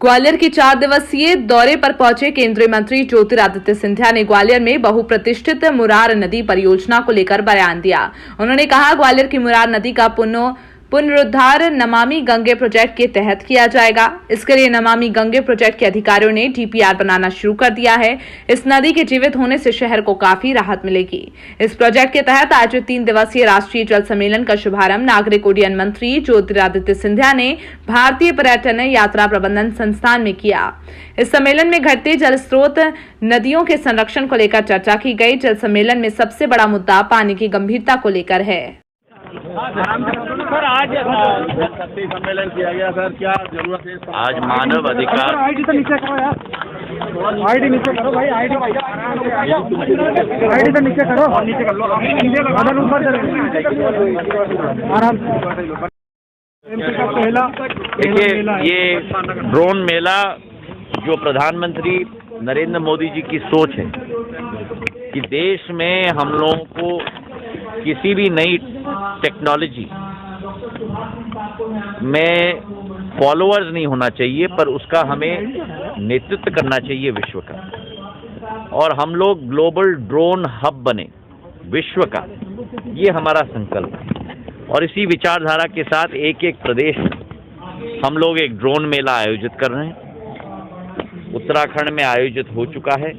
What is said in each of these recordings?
ग्वालियर की 4 दिवसीय दौरे पर पहुंचे केंद्रीय मंत्री ज्योतिरादित्य सिंधिया ने ग्वालियर में बहुप्रतिष्ठित मुरार नदी परियोजना को लेकर बयान दिया। उन्होंने कहा, ग्वालियर की मुरार नदी का पुनरुद्धार नमामि गंगे प्रोजेक्ट के तहत किया जाएगा। इसके लिए नमामि गंगे प्रोजेक्ट के अधिकारियों ने डीपीआर बनाना शुरू कर दिया है। इस नदी के जीवित होने से शहर को काफी राहत मिलेगी। इस प्रोजेक्ट के तहत आज 3 दिवसीय राष्ट्रीय जल सम्मेलन का शुभारंभ नागरिक उड्डयन मंत्री ज्योतिरादित्य सिंधिया ने भारतीय पर्यटन यात्रा प्रबंधन संस्थान में किया। इस सम्मेलन में घटते जल स्रोत, नदियों के संरक्षण को लेकर चर्चा की गई। जल सम्मेलन में सबसे बड़ा मुद्दा पानी की गंभीरता को लेकर है। सर, आज शक्ति सम्मेलन किया गया सर, क्या जरूरत है? आज मानव अधिकार आईडी तो नीचे करो यार, आईडी नीचे करो भाई, आईडी तो नीचे करो, नीचे कर लो, बदल ऊपर आराम से। देखिए, ये ड्रोन मेला जो प्रधानमंत्री नरेंद्र मोदी जी की सोच है कि देश में हम लोगों को किसी भी नई टेक्नोलॉजी में फॉलोअर्स नहीं होना चाहिए, पर उसका हमें नेतृत्व करना चाहिए विश्व का, और हम लोग ग्लोबल ड्रोन हब बने विश्व का, ये हमारा संकल्प है। और इसी विचारधारा के साथ एक एक प्रदेश हम लोग एक ड्रोन मेला आयोजित कर रहे हैं। उत्तराखंड में आयोजित हो चुका है,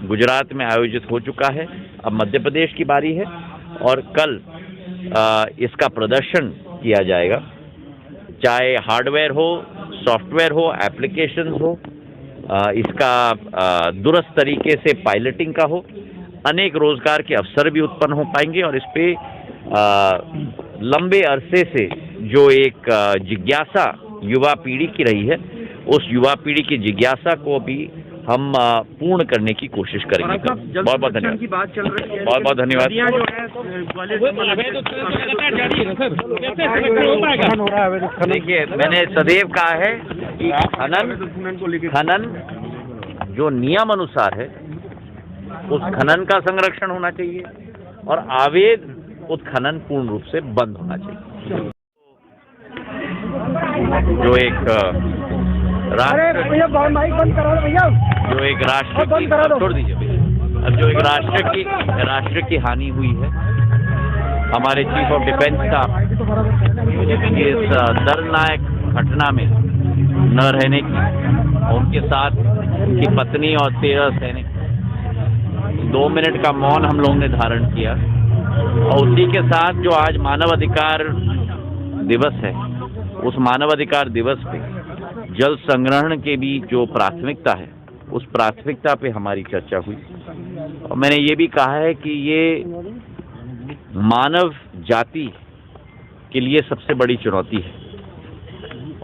गुजरात में आयोजित हो चुका है, अब मध्य प्रदेश की बारी है और कल इसका प्रदर्शन किया जाएगा। चाहे हार्डवेयर हो, सॉफ्टवेयर हो, एप्लीकेशन हो, इसका दुरुस्त तरीके से पायलटिंग का हो, अनेक रोजगार के अवसर भी उत्पन्न हो पाएंगे। और इस पे लंबे अरसे से जो एक जिज्ञासा युवा पीढ़ी की रही है, उस युवा पीढ़ी की जिज्ञासा को भी हम पूर्ण करने की कोशिश करेंगे। बहुत बहुत धन्यवाद की बात चल रही है, बहुत बहुत धन्यवाद। देखिए, मैंने सदैव कहा है कि खनन जो नियम अनुसार है उस खनन का संरक्षण होना चाहिए और अवैध उत्खनन पूर्ण रूप से बंद होना चाहिए। जो एक राष्ट्र छोड़ दीजिए भैया, अब जो एक राष्ट्र की हानि हुई है, हमारे चीफ ऑफ डिफेंस का इस दर्दनाक घटना में न रहने की, उनके साथ उनकी पत्नी और 13 सैनिक, 2 मिनट का मौन हम लोगों ने धारण किया। और उसी के साथ जो आज मानवाधिकार दिवस है, उस मानवाधिकार दिवस पे जल संग्रहण के भी जो प्राथमिकता है, उस प्राथमिकता पे हमारी चर्चा हुई। और मैंने ये भी कहा है कि ये मानव जाति के लिए सबसे बड़ी चुनौती है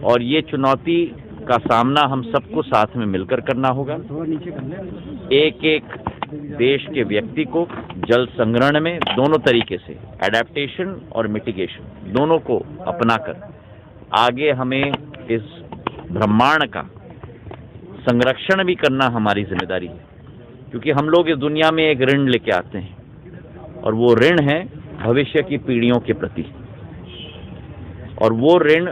और ये चुनौती का सामना हम सबको साथ में मिलकर करना होगा। एक एक देश के व्यक्ति को जल संग्रहण में दोनों तरीके से एडेप्टेशन और मिटिगेशन दोनों को अपनाकर आगे हमें इस ब्रह्मांड का संरक्षण भी करना हमारी जिम्मेदारी है। क्योंकि हम लोग इस दुनिया में एक ऋण लेके आते हैं और वो ऋण है भविष्य की पीढ़ियों के प्रति, और वो ऋण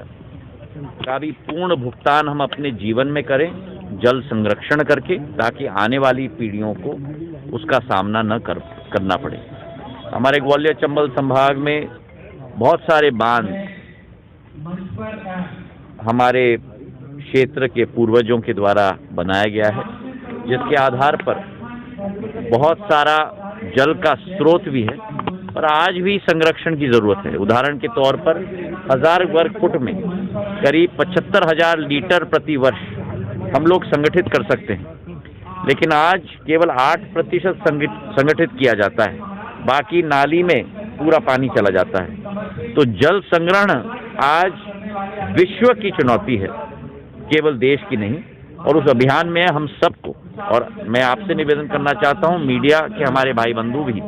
का भी पूर्ण भुगतान हम अपने जीवन में करें जल संरक्षण करके, ताकि आने वाली पीढ़ियों को उसका सामना न करना पड़े। हमारे ग्वालियर चंबल संभाग में बहुत सारे बांध हमारे क्षेत्र के पूर्वजों के द्वारा बनाया गया है, जिसके आधार पर बहुत सारा जल का स्रोत भी है और आज भी संरक्षण की जरूरत है। उदाहरण के तौर पर 1000 वर्ग फुट में करीब 75,000 लीटर प्रति वर्ष हम लोग संगठित कर सकते हैं, लेकिन आज केवल 8% संगठित किया जाता है, बाकी नाली में पूरा पानी चला जाता है। तो जल संग्रहण आज विश्व की चुनौती है, केवल देश की नहीं। और उस अभियान में हम सबको, और मैं आपसे निवेदन करना चाहता हूं, मीडिया के हमारे भाई बंधु भी,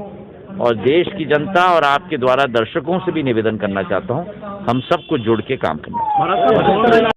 और देश की जनता और आपके द्वारा दर्शकों से भी निवेदन करना चाहता हूं, हम सबको जुड़ के काम करना।